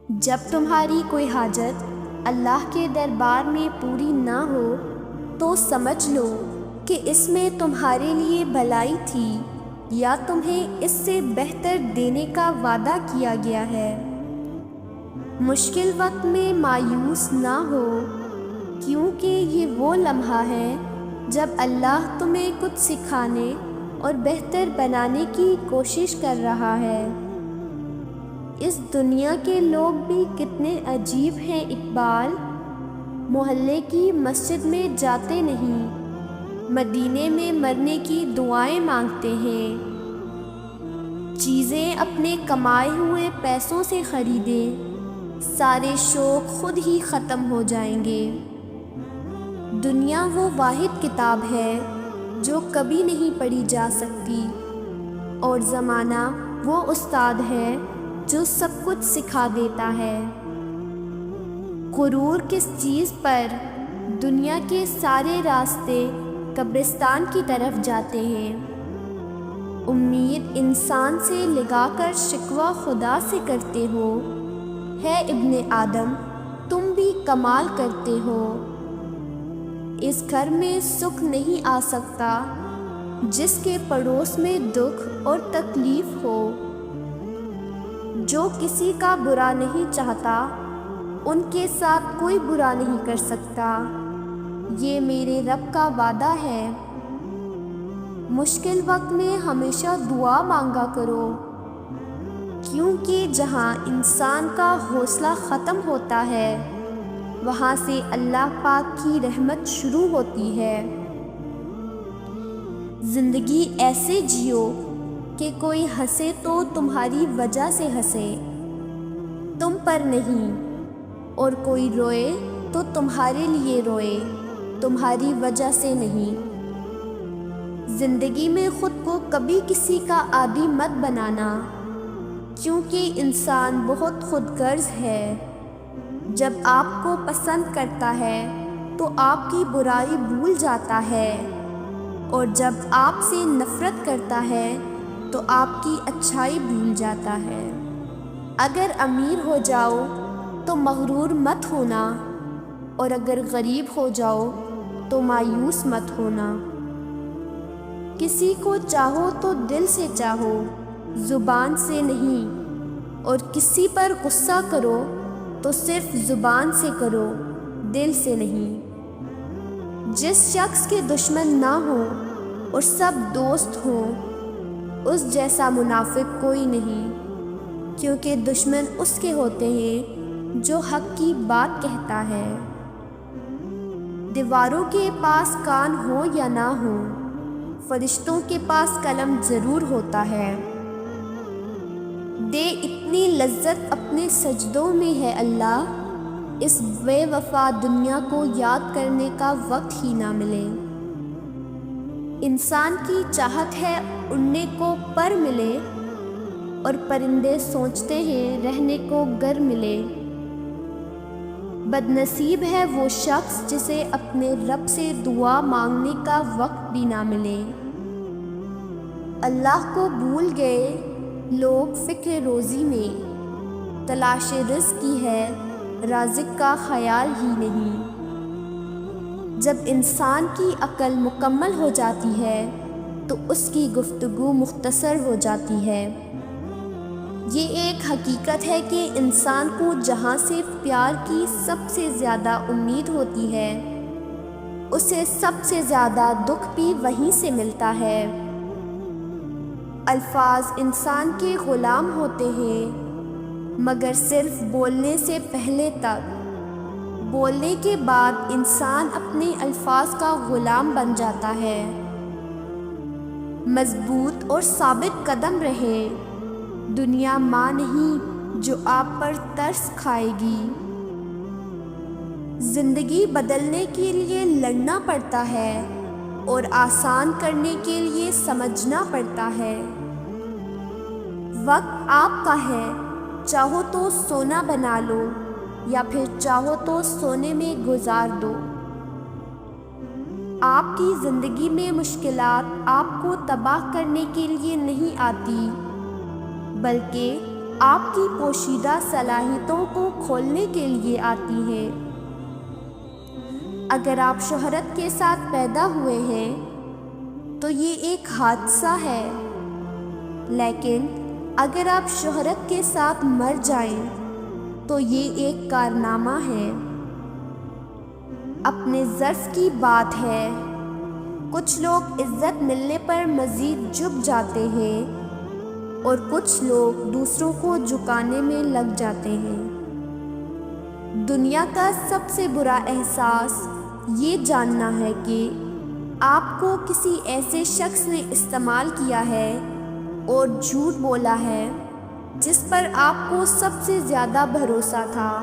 جب تمہاری کوئی حاجت اللہ کے دربار میں پوری نہ ہو تو سمجھ لو کہ اس میں تمہارے لیے بھلائی تھی یا تمہیں اس سے بہتر دینے کا وعدہ کیا گیا ہے۔ مشکل وقت میں مایوس نہ ہو، کیونکہ یہ وہ لمحہ ہے جب اللہ تمہیں کچھ سکھانے اور بہتر بنانے کی کوشش کر رہا ہے۔ اس دنیا کے لوگ بھی کتنے عجیب ہیں اقبال، محلے کی مسجد میں جاتے نہیں، مدینے میں مرنے کی دعائیں مانگتے ہیں۔ چیزیں اپنے کمائے ہوئے پیسوں سے خریدیں، سارے شوق خود ہی ختم ہو جائیں گے۔ دنیا وہ واحد کتاب ہے جو کبھی نہیں پڑھی جا سکتی، اور زمانہ وہ استاد ہے جو سب کچھ سکھا دیتا ہے۔ غرور کس چیز پر؟ دنیا کے سارے راستے قبرستان کی طرف جاتے ہیں۔ امید انسان سے لگا کر شکوہ خدا سے کرتے ہو، ہے ابن آدم تم بھی کمال کرتے ہو۔ اس گھر میں سکھ نہیں آ سکتا جس کے پڑوس میں دکھ اور تکلیف ہو۔ جو کسی کا برا نہیں چاہتا ان کے ساتھ کوئی برا نہیں کر سکتا، یہ میرے رب کا وعدہ ہے۔ مشکل وقت میں ہمیشہ دعا مانگا کرو، کیونکہ جہاں انسان کا حوصلہ ختم ہوتا ہے وہاں سے اللہ پاک کی رحمت شروع ہوتی ہے۔ زندگی ایسے جیو کہ کوئی ہنسے تو تمہاری وجہ سے ہنسے، تم پر نہیں، اور کوئی روئے تو تمہارے لیے روئے، تمہاری وجہ سے نہیں۔ زندگی میں خود کو کبھی کسی کا عادی مت بنانا، کیونکہ انسان بہت خود غرض ہے۔ جب آپ کو پسند کرتا ہے تو آپ کی برائی بھول جاتا ہے، اور جب آپ سے نفرت کرتا ہے تو آپ کی اچھائی بھول جاتا ہے۔ اگر امیر ہو جاؤ تو مغرور مت ہونا، اور اگر غریب ہو جاؤ تو مایوس مت ہونا۔ کسی کو چاہو تو دل سے چاہو، زبان سے نہیں، اور کسی پر غصہ کرو تو صرف زبان سے کرو، دل سے نہیں۔ جس شخص کے دشمن نہ ہوں اور سب دوست ہوں، اس جیسا منافق کوئی نہیں، کیونکہ دشمن اس کے ہوتے ہیں جو حق کی بات کہتا ہے۔ دیواروں کے پاس کان ہو یا نہ ہو، فرشتوں کے پاس قلم ضرور ہوتا ہے۔ دے اتنی لذت اپنے سجدوں میں ہے اللہ، اس بے وفا دنیا کو یاد کرنے کا وقت ہی نہ ملے۔ انسان کی چاہت ہے اڑنے کو پر ملے، اور پرندے سوچتے ہیں رہنے کو گر ملے۔ بد نصیب ہے وہ شخص جسے اپنے رب سے دعا مانگنے کا وقت بھی نہ ملے۔ اللہ کو بھول گئے لوگ فکر روزی میں، تلاش رزق کی ہے رازق کا خیال ہی نہیں۔ جب انسان کی عقل مکمل ہو جاتی ہے تو اس کی گفتگو مختصر ہو جاتی ہے۔ یہ ایک حقیقت ہے کہ انسان کو جہاں سے پیار کی سب سے زیادہ امید ہوتی ہے، اسے سب سے زیادہ دکھ بھی وہیں سے ملتا ہے۔ الفاظ انسان کے غلام ہوتے ہیں، مگر صرف بولنے سے پہلے تک۔ بولنے کے بعد انسان اپنے الفاظ کا غلام بن جاتا ہے۔ مضبوط اور ثابت قدم رہیں، دنیا ماں نہیں جو آپ پر ترس کھائے گی۔ زندگی بدلنے کے لیے لڑنا پڑتا ہے، اور آسان کرنے کے لیے سمجھنا پڑتا ہے۔ وقت آپ کا ہے، چاہو تو سونا بنا لو، یا پھر چاہو تو سونے میں گزار دو۔ آپ کی زندگی میں مشکلات آپ کو تباہ کرنے کے لیے نہیں آتی، بلکہ آپ کی پوشیدہ صلاحیتوں کو کھولنے کے لیے آتی ہے۔ اگر آپ شہرت کے ساتھ پیدا ہوئے ہیں تو یہ ایک حادثہ ہے، لیکن اگر آپ شہرت کے ساتھ مر جائیں تو یہ ایک کارنامہ ہے۔ اپنے ظرف کی بات ہے، کچھ لوگ عزت ملنے پر مزید جھک جاتے ہیں اور کچھ لوگ دوسروں کو جھکانے میں لگ جاتے ہیں۔ دنیا کا سب سے برا احساس یہ جاننا ہے کہ آپ کو کسی ایسے شخص نے استعمال کیا ہے اور جھوٹ بولا ہے جس پر آپ کو سب سے زیادہ بھروسہ تھا۔